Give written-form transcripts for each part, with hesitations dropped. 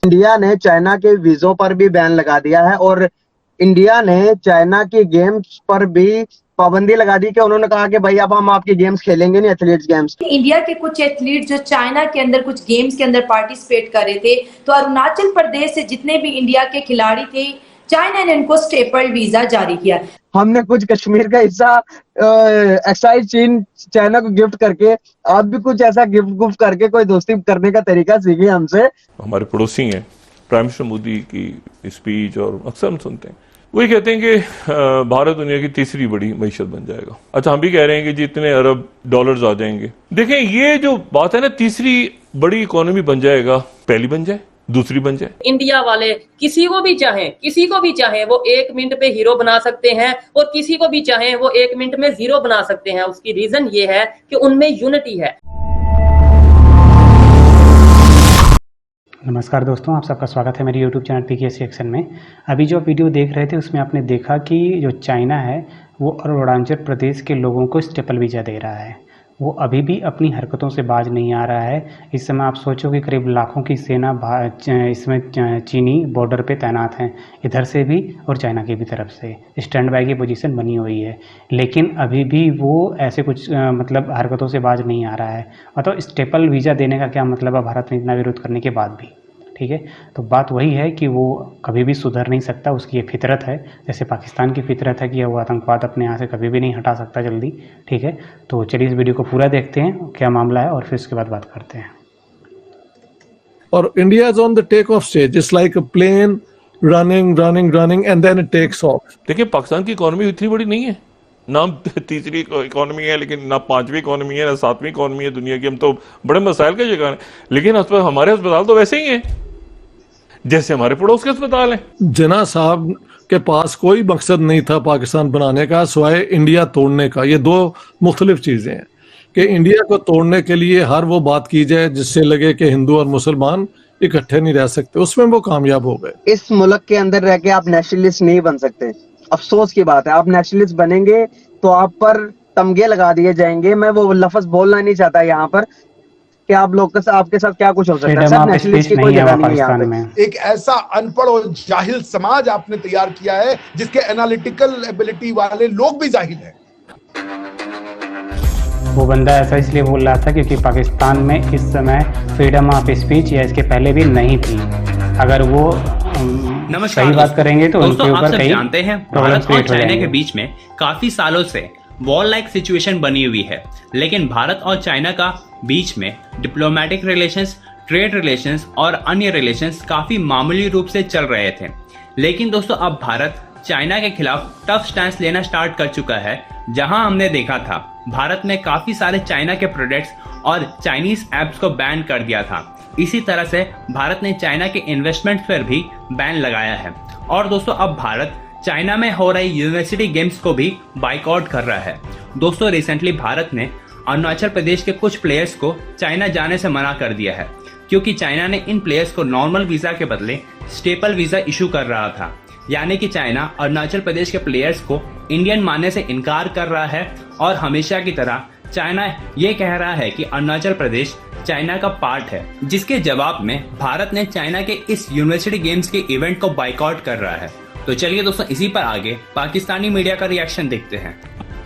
India ने China के वीजों पर भी बैन लगा दिया है और इंडिया ने चाइना की गेम्स पर भी पाबंदी लगा दी कि उन्होंने कहा कि भाई अब हम आपकी गेम्स खेलेंगे नहीं, एथलीट्स गेम्स। इंडिया के कुछ एथलीट जो चाइना के अंदर कुछ गेम्स के अंदर पार्टिसिपेट कर रहे थे, तो अरुणाचल प्रदेश से जितने भी इंडिया के खिलाड़ी थे, चाइना ने उनको स्टेपल वीजा जारी किया। हमने कुछ कश्मीर का हिस्सा एक्साइज चीन चाइना को गिफ्ट करके, आप भी कुछ ऐसा गिफ्ट करके कोई दोस्ती करने का तरीका सीखे हमसे। हमारे पड़ोसी हैं, प्राइम मिनिस्टर मोदी की स्पीच और अक्सर हम सुनते हैं, वही कहते हैं कि भारत दुनिया की तीसरी बड़ी मईशत बन जाएगा। अच्छा, हम भी कह रहे हैं कि जितने अरब डॉलर्स आ जाएंगे। देखें, ये जो बात है ना, तीसरी बड़ी इकोनॉमी बन जाएगा, पहली बन जाए, दूसरी बन जाए। इंडिया वाले किसी को भी चाहे वो 1 मिनट पे हीरो बना सकते हैं और किसी को भी चाहे वो 1 मिनट में जीरो बना सकते हैं। उसकी रीजन ये है कि उनमें यूनिटी है। नमस्कार दोस्तों, आप सबका स्वागत है मेरे YouTube चैनल PKC एक्शन में। अभी जो वीडियो देख रहे थे उसमें आपने देखा कि जो चाइना है वो अरुणाचल प्रदेश के लोगों को स्टेपल वीज़ा दे रहा है। वो अभी भी अपनी हरकतों से बाज नहीं आ रहा है। इस समय आप सोचो कि करीब लाखों की सेना इसमें चीनी बॉर्डर पे तैनात हैं, इधर से भी और चाइना की भी तरफ से स्टैंड बाय की पोजीशन बनी हुई है, लेकिन अभी भी वो ऐसे कुछ मतलब हरकतों से बाज नहीं आ रहा है। मतलब स्टेपल वीज़ा देने का क्या मतलब है भारत में इतना विरोध करने के बाद भी। ठीक है, तो बात वही है कि वो कभी भी सुधर नहीं सकता, उसकी ये फितरत है, जैसे पाकिस्तान की फितरत है कि वो आतंकवाद अपने यहाँ से कभी भी नहीं हटा सकता जल्दी। ठीक है, तो चलिए इस वीडियो को पूरा देखते हैं क्या मामला है और फिर उसके बाद बात करते हैं। और India is on the take off stage, it's like a plane running and then it takes off. देखिए, पाकिस्तान की इकोनॉमी इतनी बड़ी नहीं है, ना तीसरी इकोनॉमी है, लेकिन ना 5वीं इकोनॉमी है, ना 7वीं इकोनॉमी है दुनिया की। हम तो बड़े मसाइल का शिकार हैं, लेकिन हमारे अस्पताल तो वैसे ही हैं जैसे हमारे पड़ोस के अस्पताल हैं। जिन्ना साहब के पास कोई मकसद नहीं था पाकिस्तान बनाने का सिवाय इंडिया तोड़ने का। ये दो मुख्तलिफ चीजें हैं कि इंडिया को तोड़ने के लिए हर वो बात की जाए जिससे लगे कि हिंदू और मुसलमान इकट्ठे नहीं रह सकते, उसमें वो कामयाब हो गए। इस मुल्क के अंदर रह के आप नेशनलिस्ट नहीं बन सकते, अफसोस की बात है। आप नेशनलिस्ट बनेंगे तो आप पर तमगे लगा दिए जाएंगे। मैं वो लफ्ज बोलना नहीं चाहता यहाँ पर कि आप लोग आपके साथ क्या कुछ हो सकता है। सर, नेशनलिस्ट की कोई जगह नहीं है यहाँ पे। एक ऐसा अनपढ़ और जाहिल समाज आपने तैयार किया है जिसके एनालिटिकल एबिलिटी वाले लोग भी जाहिल हैं। वो बंदा ऐसा इसलिए बोल रहा था क्योंकि पाकिस्तान में इस समय फ्रीडम ऑफ स्पीच या इसके पहले भी नहीं थी। अगर वो सही बात करेंगे तो उनके ऊपर कई जानते हैं, भारत और चाइना के बीच में काफी सालों से वॉर लाइक सिचुएशन बनी हुई है, लेकिन भारत और चाइना का बीच में डिप्लोमेटिक रिलेशंस, ट्रेड रिलेशंस और अन्य रिलेशंस काफी मामूली रूप से चल रहे थे। लेकिन दोस्तों, अब भारत चाइना के खिलाफ टफ स्टैंड लेना स्टार्ट कर चुका है। जहां हमने देखा था भारत ने काफी सारे चाइना के प्रोडक्ट्स और चाइनीज एप्स को बैन कर दिया था। इसी तरह से भारत ने चाइना के इन्वेस्टमेंट पर भी बैन लगाया है। और दोस्तों, अब भारत चाइना में हो रही यूनिवर्सिटी गेम्स को भी बाइकआउट कर रहा है। दोस्तों, रिसेंटली भारत ने अरुणाचल प्रदेश के कुछ प्लेयर्स को चाइना जाने से मना कर दिया है, क्योंकि चाइना ने इन प्लेयर्स को नॉर्मल वीजा के बदले स्टेपल वीजा इशू कर रहा था। यानी कि चाइना अरुणाचल प्रदेश के प्लेयर्स को इंडियन मानने से इनकार कर रहा है और हमेशा की तरह चाइना ये कह रहा है कि अरुणाचल प्रदेश चाइना का पार्ट है, जिसके जवाब में भारत ने चाइना के इस यूनिवर्सिटी गेम्स के इवेंट को बाइकआउट कर रहा है। तो चलिए दोस्तों, इसी पर आगे पाकिस्तानी मीडिया का रिएक्शन देखते हैं।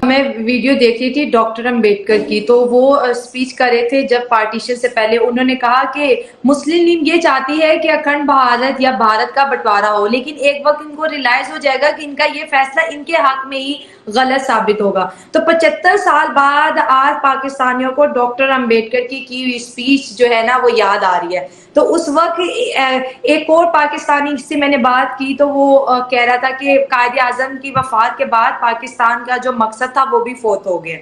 मैं वीडियो देख रही थी डॉक्टर अम्बेडकर की, तो वो स्पीच कर रहे थे जब पार्टीशन से पहले। उन्होंने कहा कि मुस्लिम लीग ये चाहती है कि अखंड भारत या भारत का बंटवारा हो, लेकिन एक वक्त इनको रियलाइज हो जाएगा कि इनका ये फैसला इनके हक में ही गलत साबित होगा। तो 75 साल बाद आज पाकिस्तानियों को डॉक्टर अम्बेडकर की हुई स्पीच जो है ना वो याद आ रही है। तो उस वक्त एक और पाकिस्तानी से मैंने बात की तो वो कह रहा था कि कायदे आजम की वफात के बाद पाकिस्तान का जो मकसद था वो भी फोत हो गया।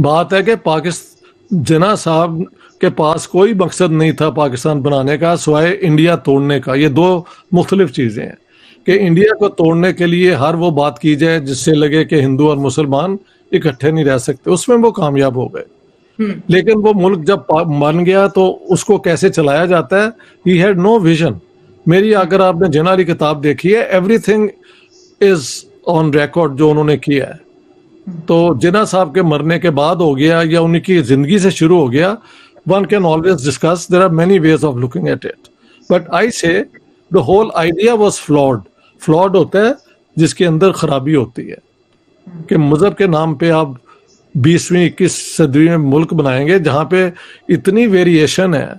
बात है कि जिन्ना साहब के पास कोई मकसद नहीं था पाकिस्तान बनाने का सिवाय इंडिया तोड़ने का। ये दो मुख्तलिफ चीजें हैं कि इंडिया को तोड़ने के लिए हर वो बात की जाए जिससे लगे कि हिंदू और मुसलमान इकट्ठे नहीं रह सकते, उसमें वो कामयाब हो गए। लेकिन वो मुल्क जब बन गया तो उसको कैसे चलाया जाता है, ही हैड नो विजन। मेरी अगर आपने जिन्ना की किताब देखी है, एवरीथिंग इज ऑन रिकॉर्ड जो उन्होंने किया है। तो जिन्ना साहब के मरने के बाद हो गया या उनकी जिंदगी से शुरू हो गया, one can always discuss, there are many ways of looking at it. But I say the whole idea was flawed होता है जिसके अंदर खराबी होती है कि मजहब के नाम पे आप 20वीं 21 सदी में मुल्क बनाएंगे जहां पे इतनी वेरिएशन है,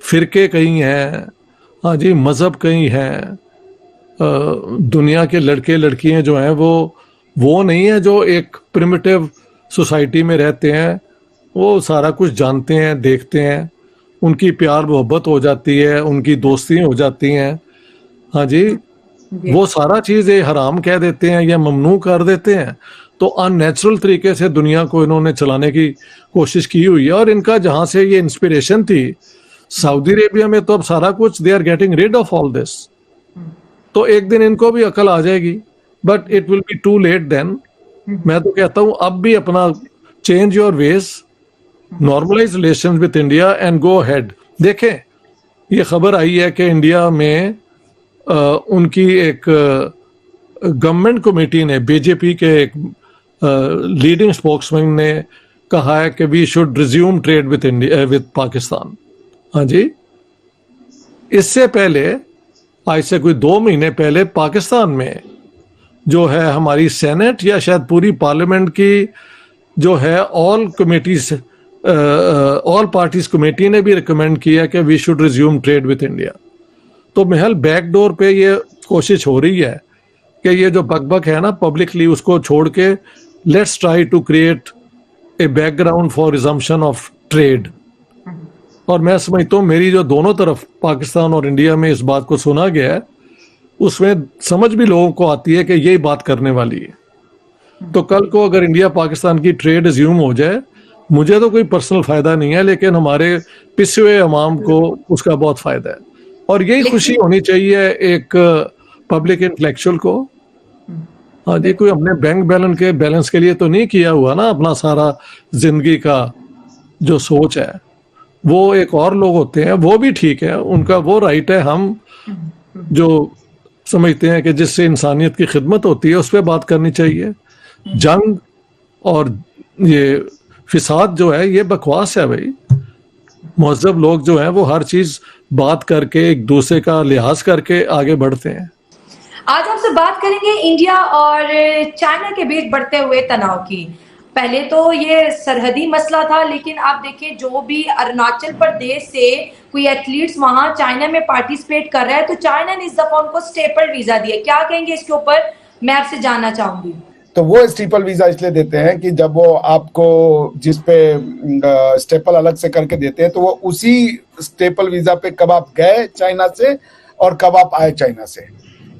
फिरके कहीं हैं, हाँ जी, मजहब कहीं हैं, दुनिया के लड़के लड़कियां जो हैं वो नहीं है जो एक प्रिमिटिव सोसाइटी में रहते हैं, वो सारा कुछ जानते हैं, देखते हैं, उनकी प्यार मोहब्बत हो जाती है, उनकी दोस्ती हो जाती हैं, हाँ जी, वो सारा चीज ये हराम कह देते हैं या ममनू कर देते हैं। तो अननेचुरल तरीके से दुनिया को इन्होंने चलाने की कोशिश की हुई है और इनका जहां से ये इंस्पिरेशन थी सऊदी अरेबिया में, तो अब सारा कुछ they are getting rid of all this. तो एक दिन इनको भी अकल आ जाएगी, but it will be too late then. मैं तो कहता हूं अब भी अपना change your ways, normalize relations with India and go ahead. देखें, ये खबर आई है कि इंडिया में उनकी एक गवर्नमेंट कमेटी ने, बीजेपी के एक लीडिंग स्पोक्समैन ने कहा है कि we should resume trade with India with Pakistan. हाँ जी, इससे पहले आज से कोई 2 महीने पहले पाकिस्तान में जो है हमारी सेनेट या शायद पूरी पार्लियामेंट की जो है ऑल पार्टीज कमेटी ने भी रिकमेंड किया कि we should resume trade with India. तो महल बैकडोर पे ये कोशिश हो रही है कि ये जो बकबक है ना पब्लिकली, उसको छोड़ के let's try to create a background for resumption of trade. और मैं समझता हूँ मेरी जो दोनों तरफ पाकिस्तान और इंडिया में इस बात को सुना गया है, उसमें समझ भी लोगों को आती है कि यही बात करने वाली है। तो कल को अगर इंडिया पाकिस्तान की ट्रेड रिज्यूम हो जाए, मुझे तो कोई पर्सनल फायदा नहीं है, लेकिन हमारे पिछे हुए अवाम को उसका बहुत फायदा है। और यही खुशी होनी चाहिए एक पब्लिक इंटेलेक्चुअल को। हाँ जी, कोई हमने बैंक बैलेंस के लिए तो नहीं किया हुआ ना अपना सारा जिंदगी का जो सोच है, वो एक और लोग होते हैं, वो भी ठीक है, उनका वो राइट है। हम जो समझते हैं कि जिससे इंसानियत की खिदमत होती है उस पर बात करनी चाहिए। जंग और ये फिसाद जो है ये बकवास है भाई। महज़ब लोग जो हैं वो हर चीज बात करके एक दूसरे का लिहाज करके आगे बढ़ते हैं। आज आपसे बात करेंगे इंडिया और चाइना के बीच बढ़ते हुए तनाव की। पहले तो ये सरहदी मसला था, लेकिन आप देखिए जो भी अरुणाचल प्रदेश से कोई एथलीट्स वहां चाइना में पार्टिसिपेट कर रहा है, तो चाइना ने इस दफा उनको स्टेपल वीजा दिया। क्या कहेंगे इसके ऊपर, मैं आपसे जानना चाहूंगी। तो वो स्टेपल वीजा इसलिए देते हैं कि जब वो आपको जिस पे स्टेपल अलग से करके देते हैं, तो वो उसी स्टेपल वीजा पे कब आप गए चाइना से और कब आप आए चाइना से,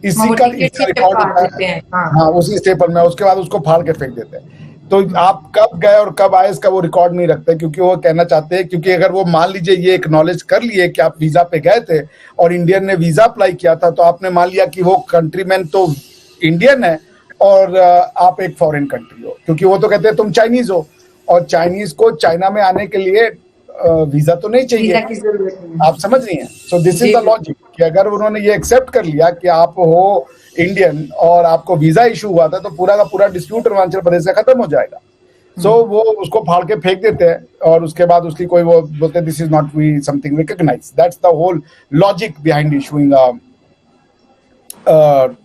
इसी का रिकॉर्ड होता है। हाँ, उसी स्टेपल में उसके बाद उसको फाड़ के फेंक देते हैं। तो आप कब गए और कब आए इसका वो रिकॉर्ड नहीं रखते, क्योंकि वो कहना चाहते हैं, क्योंकि अगर वो मान लीजिए ये एक्नॉलेज कर लिए कि आप वीजा पे गए थे और इंडियन ने वीजा अप्लाई किया था, तो आपने मान लिया कि वो कंट्रीमैन तो इंडियन है और आप एक फॉरेन कंट्री हो, क्योंकि वो तो कहते हैं तुम चाइनीज हो और चाइनीज को चाइना में आने के लिए वीजा तो नहीं चाहिए, आप समझ रही हैं। So this is the logic कि अगर उन्होंने ये एक्सेप्ट कर लिया कि आप हो इंडियन और आपको वीजा इशू हुआ था, तो पूरा का पूरा डिस्प्यूट अरुणाचल प्रदेश से खत्म हो जाएगा। सो वो उसको फाड़ के फेंक देते हैं और उसके बाद उसकी कोई वो बोलते हैं this is not we something recognize. That's the whole logic behind issuing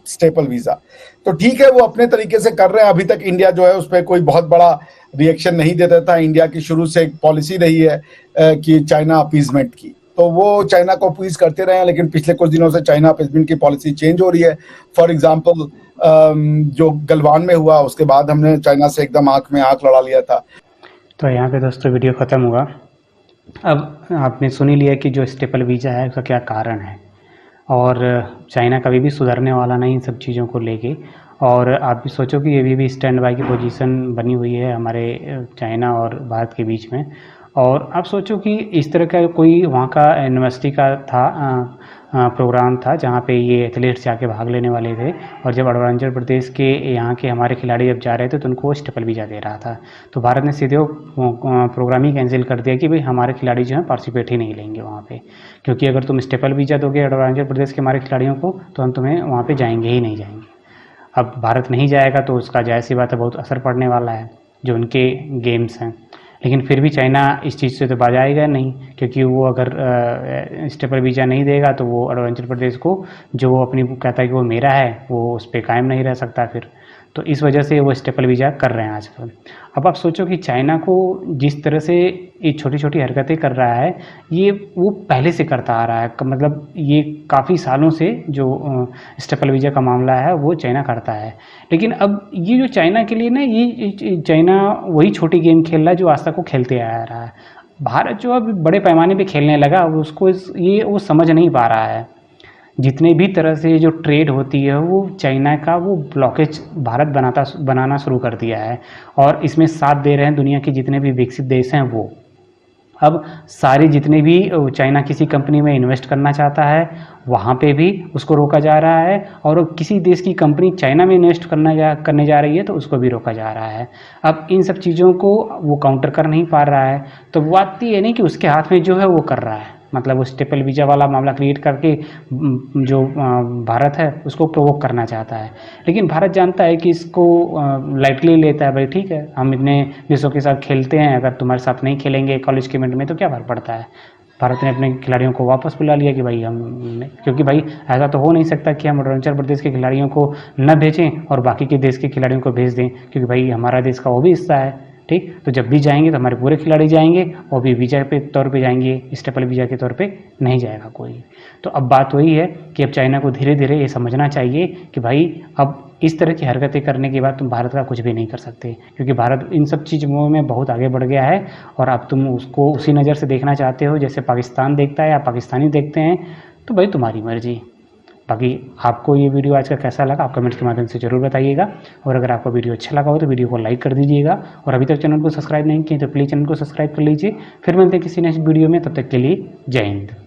staple visa. तो ठीक है, वो अपने तरीके से कर रहे हैं। अभी तक इंडिया जो है उस पर कोई बहुत बड़ा रिएक्शन नहीं देता था। इंडिया की शुरू से एक पॉलिसी रही है कि चाइना अपीजमेंट की, तो वो चाइना को अपीज करते रहे हैं, लेकिन पिछले कुछ दिनों से चाइना अपीजमेंट की पॉलिसी चेंज हो रही है। फॉर एग्जांपल जो गलवान में हुआ, उसके बाद हमने चाइना से एकदम आंख में आंख लड़ा लिया था। तो यहाँ पे दोस्तों वीडियो ख़त्म हुआ। अब आपने सुन ही लिया कि जो स्टेपल वीज़ा है उसका क्या कारण है, और चाइना कभी भी सुधरने वाला नहीं इन सब चीज़ों को लेके। और आप भी सोचो कि ये भी स्टैंड बाय की पोजीशन बनी हुई है हमारे चाइना और भारत के बीच में। और आप सोचो कि इस तरह का कोई वहाँ का यूनिवर्सिटी का था प्रोग्राम था जहाँ पे ये एथलीट्स जाके भाग लेने वाले थे, और जब अरुणाचल प्रदेश के यहाँ के हमारे खिलाड़ी जब जा रहे थे तो उनको स्टेपल वीज़ा दे रहा था। तो भारत ने सीधे प्रोग्राम ही कैंसिल कर दिया कि भाई हमारे खिलाड़ी जो हैं पार्टिसिपेट ही नहीं लेंगे वहाँ पे, क्योंकि अगर तुम स्टेपल वीज़ा दोगे अरुणाचल प्रदेश के हमारे खिलाड़ियों को तो हम तुम्हें वहाँ पर जाएंगे ही नहीं जाएंगे। अब भारत नहीं जाएगा तो उसका जायज़ सी बात है बहुत असर पड़ने वाला है जो उनके गेम्स हैं। लेकिन फिर भी चाइना इस चीज़ से तो बाज आएगा नहीं, क्योंकि वो अगर स्टेपल वीज़ा नहीं देगा तो वो अरुणाचल प्रदेश को, जो वो अपनी कहता है कि वो मेरा है, वो उस पर कायम नहीं रह सकता फिर। तो इस वजह से वो स्टेपल वीज़ा कर रहे हैं आजकल। अब आप सोचो कि चाइना को जिस तरह से ये छोटी छोटी हरकतें कर रहा है, ये वो पहले से करता आ रहा है, मतलब ये काफ़ी सालों से जो स्टेपल वीज़ा का मामला है वो चाइना करता है। लेकिन अब ये जो चाइना के लिए ना, ये चाइना वही छोटी गेम खेल रहा है जो आज तक वो खेलते आ रहा है। भारत जो अब बड़े पैमाने पे खेलने लगा, उसको ये वो समझ नहीं पा रहा है। जितने भी तरह से जो ट्रेड होती है वो चाइना का वो ब्लॉकेज भारत बनाना शुरू कर दिया है, और इसमें साथ दे रहे हैं दुनिया के जितने भी विकसित देश हैं वो। अब सारे जितने भी चाइना किसी कंपनी में इन्वेस्ट करना चाहता है वहाँ पे भी उसको रोका जा रहा है, और किसी देश की कंपनी चाइना में इन्वेस्ट करने जा रही है तो उसको भी रोका जा रहा है। अब इन सब चीज़ों को वो काउंटर कर नहीं पा रहा है, तो बात ये नहीं कि उसके हाथ में जो है वो कर रहा है, मतलब वो स्टेपल वीज़ा वाला मामला क्रिएट करके जो भारत है उसको प्रोवोक करना चाहता है। लेकिन भारत जानता है कि इसको लाइटली लेता है, भाई ठीक है हम इतने देशों के साथ खेलते हैं, अगर तुम्हारे साथ नहीं खेलेंगे कॉलेज के इवेंट में तो क्या फर्क पड़ता है। भारत ने अपने खिलाड़ियों को वापस बुला लिया कि भाई हम, क्योंकि भाई ऐसा तो हो नहीं सकता कि हम अरुणाचल प्रदेश के खिलाड़ियों को न भेजें और बाकी के देश के खिलाड़ियों को भेज दें, क्योंकि भाई हमारा देश का वो भी हिस्सा है। ठीक, तो जब भी जाएंगे तो हमारे पूरे खिलाड़ी जाएंगे, और भी वीज़ा पे तौर पे जाएंगे, स्टेपल वीज़ा के तौर पे नहीं जाएगा कोई। तो अब बात वही है कि अब चाइना को धीरे धीरे ये समझना चाहिए कि भाई अब इस तरह की हरकतें करने के बाद तुम भारत का कुछ भी नहीं कर सकते, क्योंकि भारत इन सब चीज़ों में बहुत आगे बढ़ गया है, और अब तुम उसको उसी नज़र से देखना चाहते हो जैसे पाकिस्तान देखता है या पाकिस्तानी देखते हैं, तो भाई तुम्हारी मर्जी। बाकी आपको ये वीडियो आज का कैसा लगा आप कमेंट्स के माध्यम से ज़रूर बताइएगा, और अगर आपको वीडियो अच्छा लगा हो तो वीडियो को लाइक कर दीजिएगा, और अभी तक चैनल को सब्सक्राइब नहीं किए तो प्लीज़ चैनल को सब्सक्राइब कर लीजिए। फिर मिलते हैं किसी नेक्स्ट वीडियो में, तब तक के लिए जय हिंद।